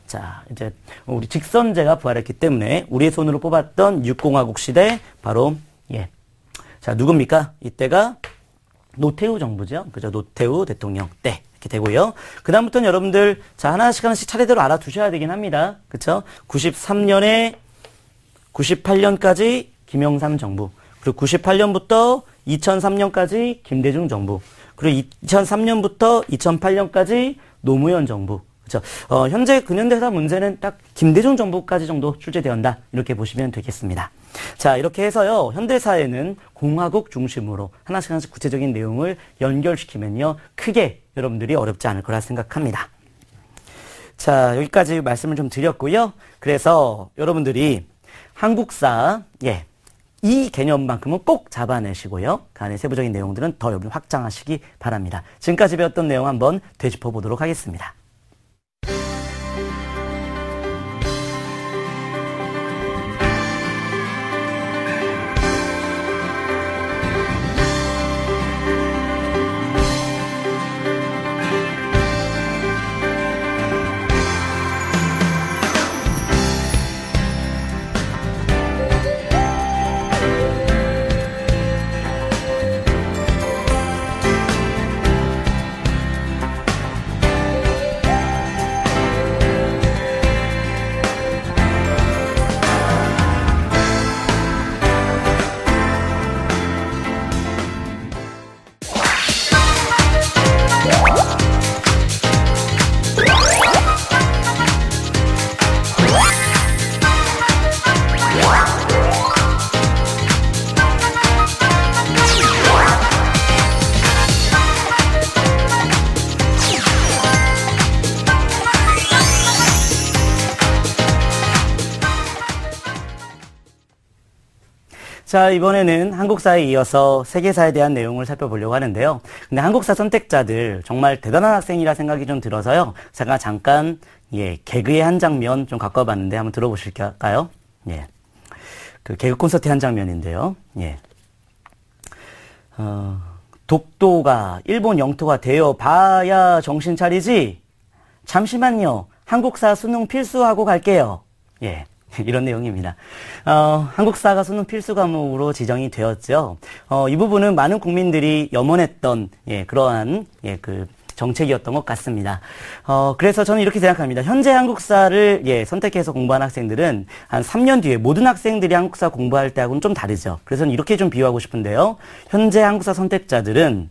자, 이제 우리 직선제가 부활했기 때문에 우리의 손으로 뽑았던 6공화국 시대 바로 자, 누굽니까? 이때가 노태우 정부죠. 그죠? 노태우 대통령 때 이렇게 되고요. 그다음부터는 여러분들 자, 하나씩 차례대로 알아두셔야 되긴 합니다. 그렇죠? 93년에 98년까지 김영삼 정부. 그리고 98년부터 2003년까지 김대중 정부. 그리고 2003년부터 2008년까지 노무현 정부. 그렇죠. 현재 근현대사 문제는 딱 김대중 정부까지 정도 출제되었다. 이렇게 보시면 되겠습니다. 자, 이렇게 해서요. 현대사에는 공화국 중심으로 하나씩 구체적인 내용을 연결시키면요. 크게 여러분들이 어렵지 않을 거라 생각합니다. 자, 여기까지 말씀을 좀 드렸고요. 그래서 여러분들이 한국사, 이 개념만큼은 꼭 잡아내시고요. 그 안에 세부적인 내용들은 더 여러분 확장하시기 바랍니다. 지금까지 배웠던 내용 한번 되짚어 보도록 하겠습니다. 자, 이번에는 한국사에 이어서 세계사에 대한 내용을 살펴보려고 하는데요. 근데 한국사 선택자들 정말 대단한 학생이라 생각이 좀 들어서요. 제가 잠깐 개그의 한 장면 좀 갖고 와봤는데 한번 들어보실까요? 그 개그 콘서트의 한 장면인데요. 독도가 일본 영토가 되어 봐야 정신 차리지. 잠시만요. 한국사 수능 필수하고 갈게요. 이런 내용입니다. 한국사가 수능 필수 과목으로 지정이 되었죠. 이 부분은 많은 국민들이 염원했던, 그러한, 정책이었던 것 같습니다. 그래서 저는 이렇게 생각합니다. 현재 한국사를 선택해서 공부한 학생들은 한 3년 뒤에 모든 학생들이 한국사 공부할 때하고는 좀 다르죠. 그래서 저는 이렇게 좀 비유하고 싶은데요. 현재 한국사 선택자들은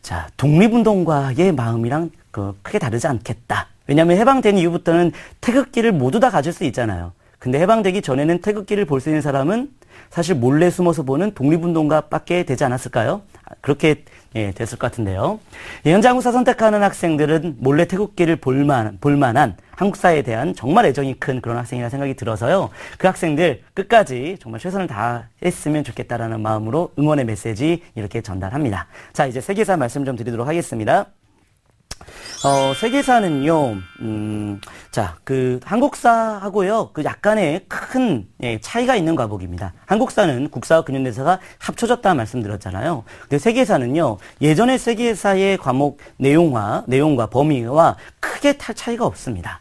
자, 독립운동가의 마음이랑 크게 다르지 않겠다. 왜냐하면 해방된 이후부터는 태극기를 모두 다 가질 수 있잖아요. 근데 해방되기 전에는 태극기를 볼 수 있는 사람은 사실 몰래 숨어서 보는 독립운동가밖에 되지 않았을까요? 그렇게 됐을 것 같은데요. 현재 한국사 선택하는 학생들은 몰래 태극기를 볼만한 한국사에 대한 정말 애정이 큰 그런 학생이라 생각이 들어서요. 그 학생들 끝까지 정말 최선을 다했으면 좋겠다라는 마음으로 응원의 메시지 이렇게 전달합니다. 자, 이제 세계사 말씀 좀 드리도록 하겠습니다. 세계사는요, 자, 한국사하고요, 약간의 큰, 차이가 있는 과목입니다. 한국사는 국사와 근현대사가 합쳐졌다 말씀드렸잖아요. 근데 세계사는요, 예전의 세계사의 과목 내용과 범위와 크게 차이가 없습니다.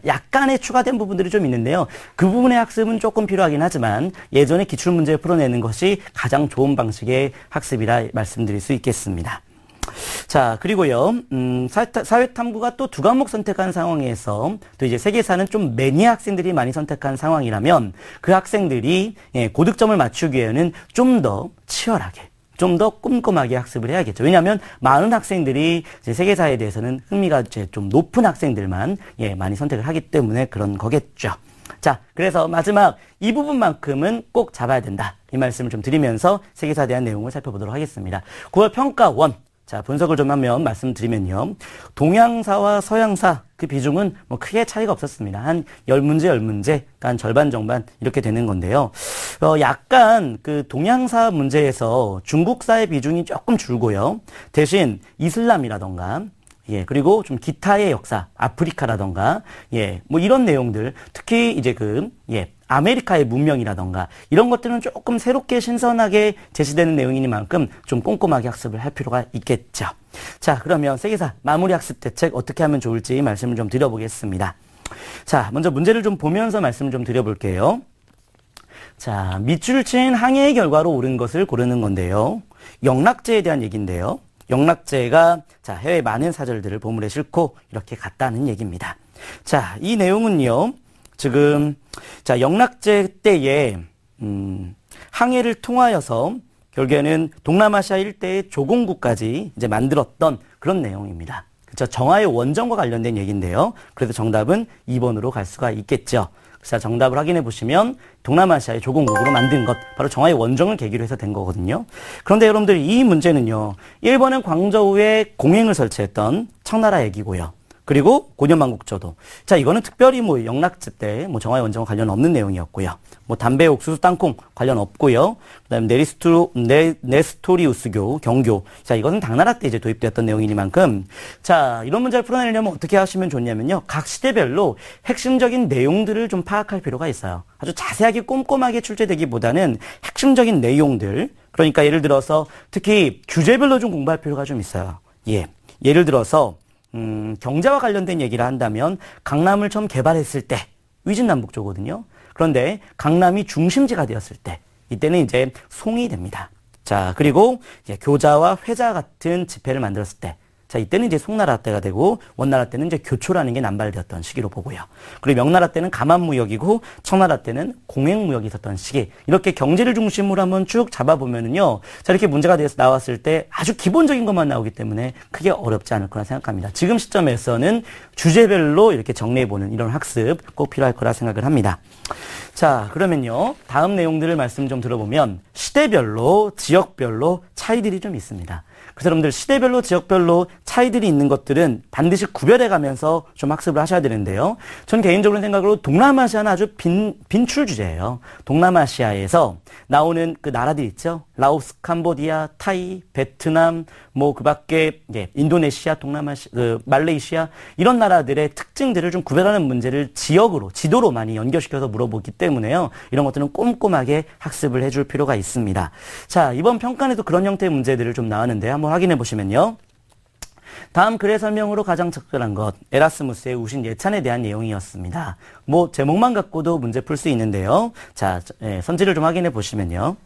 약간의 추가된 부분들이 좀 있는데요. 그 부분의 학습은 조금 필요하긴 하지만 예전의 기출문제를 풀어내는 것이 가장 좋은 방식의 학습이라 말씀드릴 수 있겠습니다. 자, 그리고요, 사회탐구가 또 두 과목 선택한 상황에서 또 이제 세계사는 좀 매니아 학생들이 많이 선택한 상황이라면 그 학생들이 고득점을 맞추기 위해는 좀 더 치열하게, 좀 더 꼼꼼하게 학습을 해야겠죠. 왜냐하면 많은 학생들이 이제 세계사에 대해서는 흥미가 이제 좀 높은 학생들만 많이 선택을 하기 때문에 그런 거겠죠. 자, 그래서 마지막 이 부분만큼은 꼭 잡아야 된다. 이 말씀을 좀 드리면서 세계사에 대한 내용을 살펴보도록 하겠습니다. 9월 평가원. 자, 분석을 좀 하면 말씀드리면요. 동양사와 서양사 그 비중은 뭐 크게 차이가 없었습니다. 한 10문제, 그러니까 한 절반 정반 이렇게 되는 건데요. 약간 동양사 문제에서 중국사의 비중이 조금 줄고요. 대신 이슬람이라던가 그리고 좀 기타의 역사, 아프리카라던가, 뭐 이런 내용들, 특히 이제 아메리카의 문명이라던가, 이런 것들은 조금 새롭게 신선하게 제시되는 내용이니만큼 좀 꼼꼼하게 학습을 할 필요가 있겠죠. 자, 그러면 세계사 마무리 학습 대책 어떻게 하면 좋을지 말씀을 좀 드려보겠습니다. 자, 먼저 문제를 좀 보면서 말씀을 좀 드려볼게요. 자, 밑줄 친 항해의 결과로 옳은 것을 고르는 건데요. 영락제에 대한 얘기인데요. 영락제가 자, 해외 많은 사절들을 보물에 싣고 이렇게 갔다는 얘기입니다. 자, 이 내용은요. 지금 자, 영락제 때에 항해를 통하여서 결국에는 동남아시아 일대의 조공국까지 이제 만들었던 그런 내용입니다. 그렇죠? 정화의 원정과 관련된 얘기인데요. 그래서 정답은 2번으로 갈 수가 있겠죠. 그래서 정답을 확인해 보시면 동남아시아의 조공국으로 만든 것, 바로 정화의 원정을 계기로 해서 된 거거든요. 그런데 여러분들 이 문제는요. 1번은 광저우에 공행을 설치했던 청나라 얘기고요. 그리고 고려만국조도. 자, 이거는 특별히 뭐 영락제 때 뭐 정화의 원정과 관련 없는 내용이었고요. 뭐 담배, 옥수수, 땅콩 관련 없고요. 그다음에 네스토리우스교, 경교. 자, 이것은 당나라 때 이제 도입되었던 내용이니만큼 자, 이런 문제를 풀어내려면 어떻게 하시면 좋냐면요. 각 시대별로 핵심적인 내용들을 좀 파악할 필요가 있어요. 아주 자세하게 꼼꼼하게 출제되기보다는 핵심적인 내용들. 그러니까 예를 들어서 특히 주제별로 좀 공부할 필요가 좀 있어요. 예를 들어서 경제와 관련된 얘기를 한다면 강남을 처음 개발했을 때 위진남북조거든요. 그런데 강남이 중심지가 되었을 때 이때는 이제 송이 됩니다. 자, 그리고 이제 교자와 회자 같은 지폐를 만들었을 때 자, 이때는 이제 송나라 때가 되고 원나라 때는 이제 교초라는 게 남발되었던 시기로 보고요. 그리고 명나라 때는 가만무역이고 청나라 때는 공행무역이 있었던 시기. 이렇게 경제를 중심으로 한번 쭉 잡아보면은요. 자, 이렇게 문제가 돼서 나왔을 때 아주 기본적인 것만 나오기 때문에 크게 어렵지 않을 거라 생각합니다. 지금 시점에서는 주제별로 이렇게 정리해보는 이런 학습 꼭 필요할 거라 생각을 합니다. 자, 그러면요. 다음 내용들을 말씀 좀 들어보면 시대별로, 지역별로 차이들이 좀 있습니다. 그래서 여러분들 시대별로 지역별로 차이들이 있는 것들은 반드시 구별해 가면서 좀 학습을 하셔야 되는데요. 전 개인적으로 생각으로 동남아시아는 아주 빈출 주제예요. 동남아시아에서 나오는 그 나라들 있죠. 라오스, 캄보디아, 타이, 베트남, 뭐 그 밖에 인도네시아, 동남아시아, 말레이시아 이런 나라들의 특징들을 좀 구별하는 문제를 지역으로, 지도로 많이 연결시켜서 물어보기 때문에요. 이런 것들은 꼼꼼하게 학습을 해줄 필요가 있습니다. 자, 이번 평가에도 그런 형태의 문제들을 좀 나왔는데 한번 확인해 보시면요. 다음 글의 설명으로 가장 적절한 것, 에라스무스의 우신 예찬에 대한 내용이었습니다. 뭐 제목만 갖고도 문제 풀 수 있는데요. 자, 선지를 좀 확인해 보시면요.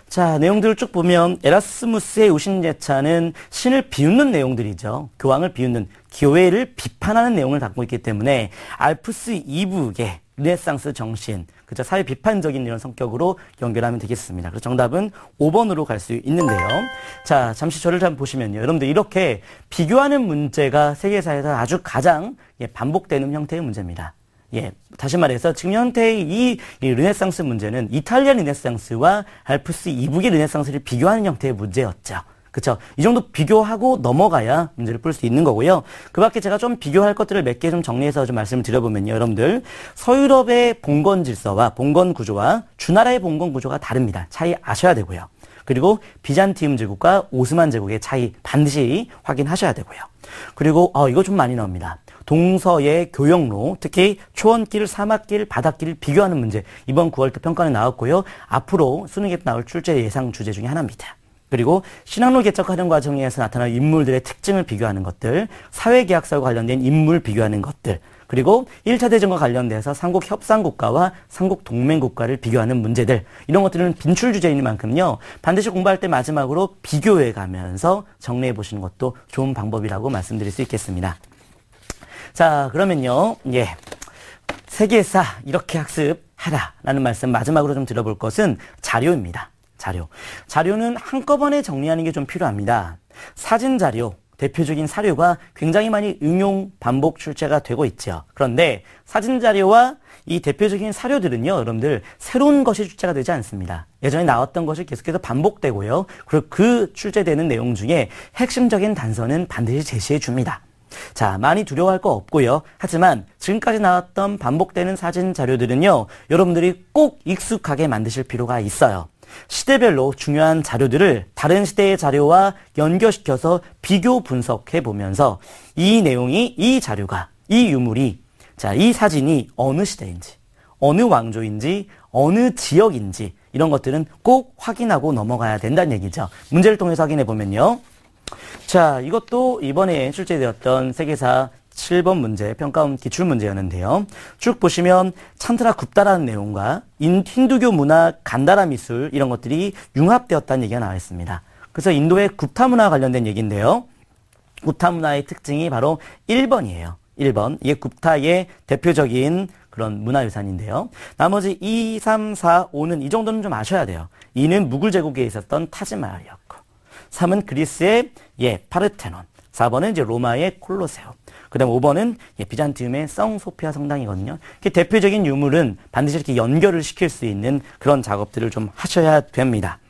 자, 내용들을 쭉 보면 에라스무스의 우신 예찬은 신을 비웃는 내용들이죠. 교황을 비웃는, 교회를 비판하는 내용을 담고 있기 때문에 알프스 이북의 르네상스 정신, 그죠? 사회 비판적인 이런 성격으로 연결하면 되겠습니다. 그래서 정답은 5번으로 갈 수 있는데요. 자, 잠시 저를 좀 보시면요. 여러분들 이렇게 비교하는 문제가 세계사에서 아주 가장 반복되는 형태의 문제입니다. 예, 다시 말해서 지금 현재의 이 르네상스 문제는 이탈리아 르네상스와 알프스 이북의 르네상스를 비교하는 형태의 문제였죠. 그쵸? 이 정도 비교하고 넘어가야 문제를 풀 수 있는 거고요. 그 밖에 제가 좀 비교할 것들을 몇 개 좀 정리해서 좀 말씀을 드려보면요. 여러분들, 서유럽의 봉건 질서와 봉건 구조와 주나라의 봉건 구조가 다릅니다. 차이 아셔야 되고요. 그리고 비잔티움 제국과 오스만 제국의 차이 반드시 확인하셔야 되고요. 그리고, 이거 좀 많이 나옵니다. 동서의 교역로, 특히 초원길, 사막길, 바닷길을 비교하는 문제. 이번 9월달 평가에 나왔고요. 앞으로 수능에 나올 출제 예상 주제 중에 하나입니다. 그리고 신학로 개척하는 과정에서 나타나는 인물들의 특징을 비교하는 것들, 사회계약서와 관련된 인물 비교하는 것들, 그리고 1차 대전과 관련돼서 삼국 협상국가와 삼국 동맹국가를 비교하는 문제들, 이런 것들은 빈출 주제인 만큼요, 반드시 공부할 때 마지막으로 비교해 가면서 정리해 보시는 것도 좋은 방법이라고 말씀드릴 수 있겠습니다. 자, 그러면요, 세계사 이렇게 학습하라라는 말씀 마지막으로 좀 들어볼 것은 자료입니다. 자료는 한꺼번에 정리하는 게 좀 필요합니다. 사진 자료, 대표적인 사료가 굉장히 많이 응용, 반복 출제가 되고 있죠. 그런데 사진 자료와 이 대표적인 사료들은요, 여러분들, 새로운 것이 출제가 되지 않습니다. 예전에 나왔던 것이 계속해서 반복되고요. 그리고 그 출제되는 내용 중에 핵심적인 단서는 반드시 제시해 줍니다. 자, 많이 두려워할 거 없고요. 하지만 지금까지 나왔던 반복되는 사진 자료들은요, 여러분들이 꼭 익숙하게 만드실 필요가 있어요. 시대별로 중요한 자료들을 다른 시대의 자료와 연결시켜서 비교 분석해 보면서 이 내용이, 이 자료가, 이 유물이, 자, 이 사진이 어느 시대인지, 어느 왕조인지, 어느 지역인지, 이런 것들은 꼭 확인하고 넘어가야 된다는 얘기죠. 문제를 통해서 확인해 보면요. 자, 이것도 이번에 출제되었던 세계사 7번 문제, 평가원 기출문제였는데요. 쭉 보시면 찬트라 굽다라는 내용과 힌두교 문화, 간다라 미술 이런 것들이 융합되었다는 얘기가 나와 있습니다. 그래서 인도의 굽타 문화와 관련된 얘기인데요. 굽타 문화의 특징이 바로 1번이에요. 1번. 이게 굽타의 대표적인 그런 문화유산인데요. 나머지 2, 3, 4, 5는 이 정도는 좀 아셔야 돼요. 2는 무굴 제국에 있었던 타지마할이었고, 3은 그리스의 파르테논, 4번은 이제 로마의 콜로세움, 그 다음 5번은 비잔티움의 성 소피아 성당이거든요. 대표적인 유물은 반드시 이렇게 연결을 시킬 수 있는 그런 작업들을 좀 하셔야 됩니다.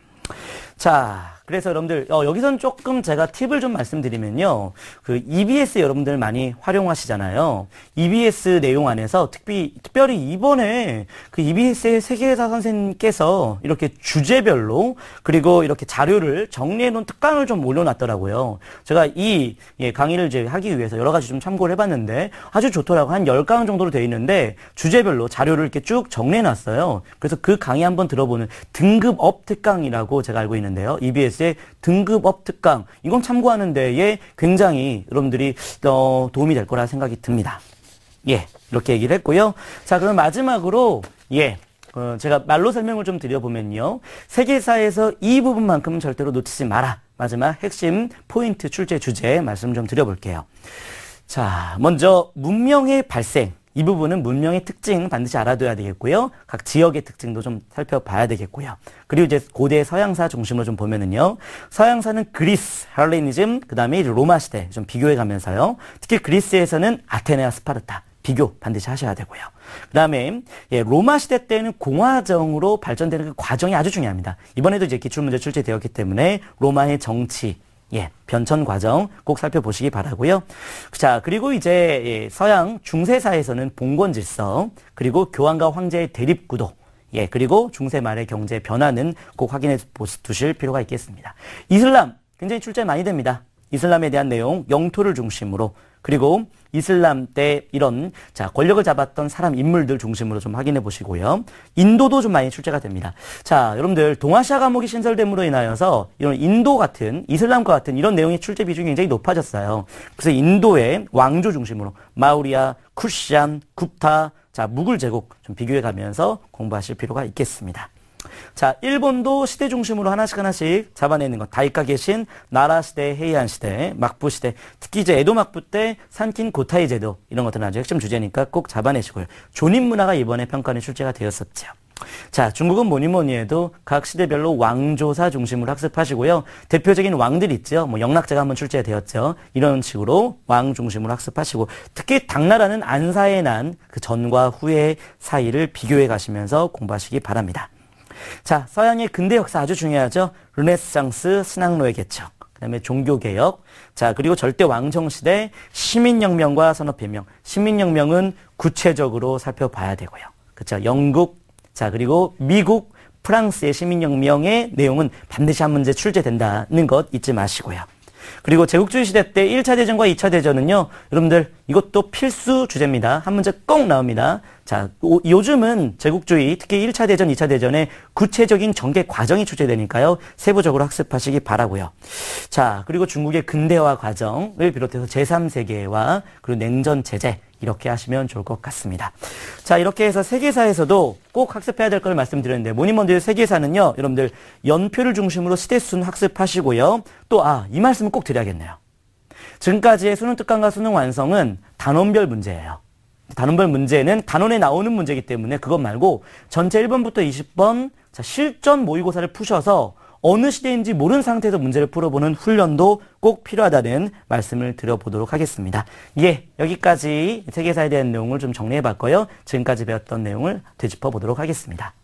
자, 그래서 여러분들, 여기선 조금 제가 팁을 좀 말씀드리면요. 그 EBS 여러분들 많이 활용하시잖아요. EBS 내용 안에서 특별히 이번에 그 EBS의 세계사 선생님께서 이렇게 주제별로 그리고 이렇게 자료를 정리해 놓은 특강을 좀 올려놨더라고요. 제가 이 강의를 이제 하기 위해서 여러 가지 좀 참고를 해봤는데 아주 좋더라고요. 한 10강 정도로 되어 있는데 주제별로 자료를 이렇게 쭉 정리해 놨어요. 그래서 그 강의 한번 들어보는 등급업 특강이라고 제가 알고 있는데요. EBS의 등급업 특강, 이건 참고하는 데에 굉장히 여러분들이 도움이 될 거라 생각이 듭니다. 이렇게 얘기를 했고요. 자, 그럼 마지막으로 제가 말로 설명을 좀 드려보면요. 세계사에서 이 부분만큼은 절대로 놓치지 마라. 마지막 핵심 포인트 출제 주제 말씀 좀 드려볼게요. 자, 먼저 문명의 발생. 이 부분은 문명의 특징 반드시 알아둬야 되겠고요. 각 지역의 특징도 좀 살펴봐야 되겠고요. 그리고 이제 고대 서양사 중심으로 좀 보면은요. 서양사는 그리스, 헬레니즘, 그 다음에 로마 시대 좀 비교해 가면서요. 특히 그리스에서는 아테네와 스파르타. 비교 반드시 하셔야 되고요. 그 다음에 로마 시대 때는 공화정으로 발전되는 그 과정이 아주 중요합니다. 이번에도 이제 기출문제 출제되었기 때문에 로마의 정치, 변천 과정 꼭 살펴보시기 바라고요. 자, 그리고 이제 서양 중세사에서는 봉건 질서, 그리고 교황과 황제의 대립 구도, 그리고 중세 말의 경제 변화는 꼭 확인해 두실 필요가 있겠습니다. 이슬람 굉장히 출제 많이 됩니다. 이슬람에 대한 내용, 영토를 중심으로, 그리고 이슬람 때 이런 권력을 잡았던 사람 인물들 중심으로 좀 확인해 보시고요. 인도도 좀 많이 출제가 됩니다. 자, 여러분들 동아시아 과목이 신설됨으로 인하여서 이런 인도 같은 이슬람과 같은 이런 내용의 출제 비중이 굉장히 높아졌어요. 그래서 인도의 왕조 중심으로 마우리아, 쿠시안, 굽타, 무굴 제국 좀 비교해 가면서 공부하실 필요가 있겠습니다. 자, 일본도 시대 중심으로 하나씩 잡아내는 것. 다이카 계신 나라 시대, 헤이안 시대, 막부 시대, 특히 이제 에도 막부 때 산킨 고타이 제도 이런 것들은 아주 핵심 주제니까 꼭 잡아내시고요. 조님 문화가 이번에 평가에 출제가 되었었죠. 자, 중국은 뭐니 해도 각 시대별로 왕조사 중심으로 학습하시고요. 대표적인 왕들 있죠. 영락제가 한번 출제되었죠. 이런 식으로 왕 중심으로 학습하시고, 특히 당나라는 안사에 난 그 전과 후의 사이를 비교해 가시면서 공부하시기 바랍니다. 자, 서양의 근대 역사 아주 중요하죠. 르네상스, 신학로의 개척, 그다음에 종교개혁, 자, 그리고 절대 왕정시대, 시민혁명과 산업혁명. 시민혁명은 구체적으로 살펴봐야 되고요. 그렇죠. 영국, 자, 그리고 미국, 프랑스의 시민혁명의 내용은 반드시 한 문제 출제된다는 것 잊지 마시고요. 그리고 제국주의 시대 때 1차 대전과 2차 대전은요, 여러분들 이것도 필수 주제입니다. 한 문제 꼭 나옵니다. 자, 요즘은 제국주의, 특히 1차 대전, 2차 대전에 구체적인 전개 과정이 출제되니까요, 세부적으로 학습하시기 바라고요. 자, 그리고 중국의 근대화 과정을 비롯해서 제3세계화, 그리고 냉전 제재, 이렇게 하시면 좋을 것 같습니다. 자, 이렇게 해서 세계사에서도 꼭 학습해야 될 걸 말씀드렸는데, 뭐니뭐니 해도 세계사는요, 여러분들 연표를 중심으로 시대순 학습하시고요. 또, 이 말씀을 꼭 드려야겠네요. 지금까지의 수능 특강과 수능 완성은 단원별 문제예요. 단원별 문제는 단원에 나오는 문제이기 때문에 그것 말고 전체 1번부터 20번 실전 모의고사를 푸셔서 어느 시대인지 모르는 상태에서 문제를 풀어보는 훈련도 꼭 필요하다는 말씀을 드려보도록 하겠습니다. 예, 여기까지 세계사에 대한 내용을 좀 정리해봤고요. 지금까지 배웠던 내용을 되짚어보도록 하겠습니다.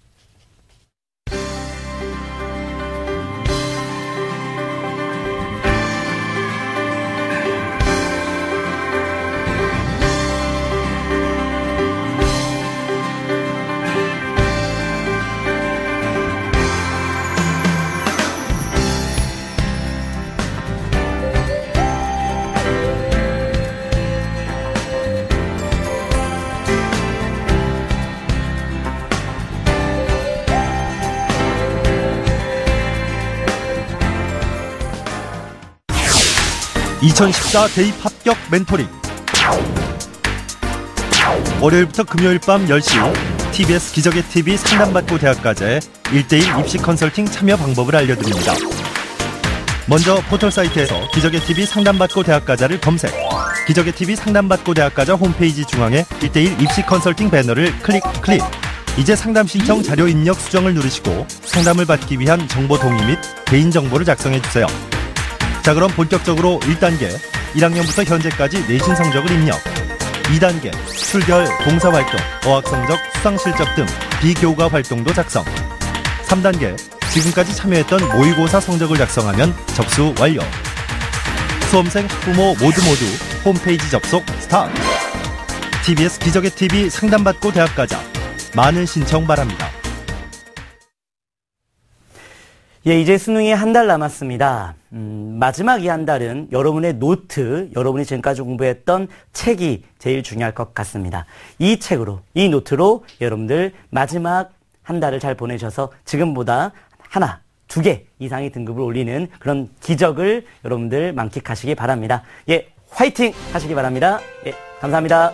2014 대입 합격 멘토링. 월요일부터 금요일 밤 10시 TBS 기적의 TV 상담받고 대학과제 1:1 입시 컨설팅 참여 방법을 알려드립니다. 먼저 포털 사이트에서 기적의 TV 상담받고 대학과자를 검색. 기적의 TV 상담받고 대학과자 홈페이지 중앙에 1:1 입시 컨설팅 배너를 클릭. 이제 상담 신청 자료 입력 수정을 누르시고 상담을 받기 위한 정보 동의 및 개인정보를 작성해주세요. 자, 그럼 본격적으로 1단계 1학년부터 현재까지 내신 성적을 입력. 2단계 출결, 봉사활동, 어학성적, 수상실적 등 비교과 활동도 작성. 3단계 지금까지 참여했던 모의고사 성적을 작성하면 접수 완료. 수험생, 학부모 모두 홈페이지 접속 스타트. TBS 기적의 TV 상담받고 대학가자. 많은 신청 바랍니다. 예, 이제 수능이 한 달 남았습니다. 마지막 이 한 달은 여러분의 노트, 여러분이 지금까지 공부했던 책이 제일 중요할 것 같습니다. 이 책으로, 이 노트로 여러분들 마지막 한 달을 잘 보내셔서 지금보다 하나, 2개 이상의 등급을 올리는 그런 기적을 여러분들 만끽하시기 바랍니다. 예, 화이팅 하시기 바랍니다. 예, 감사합니다.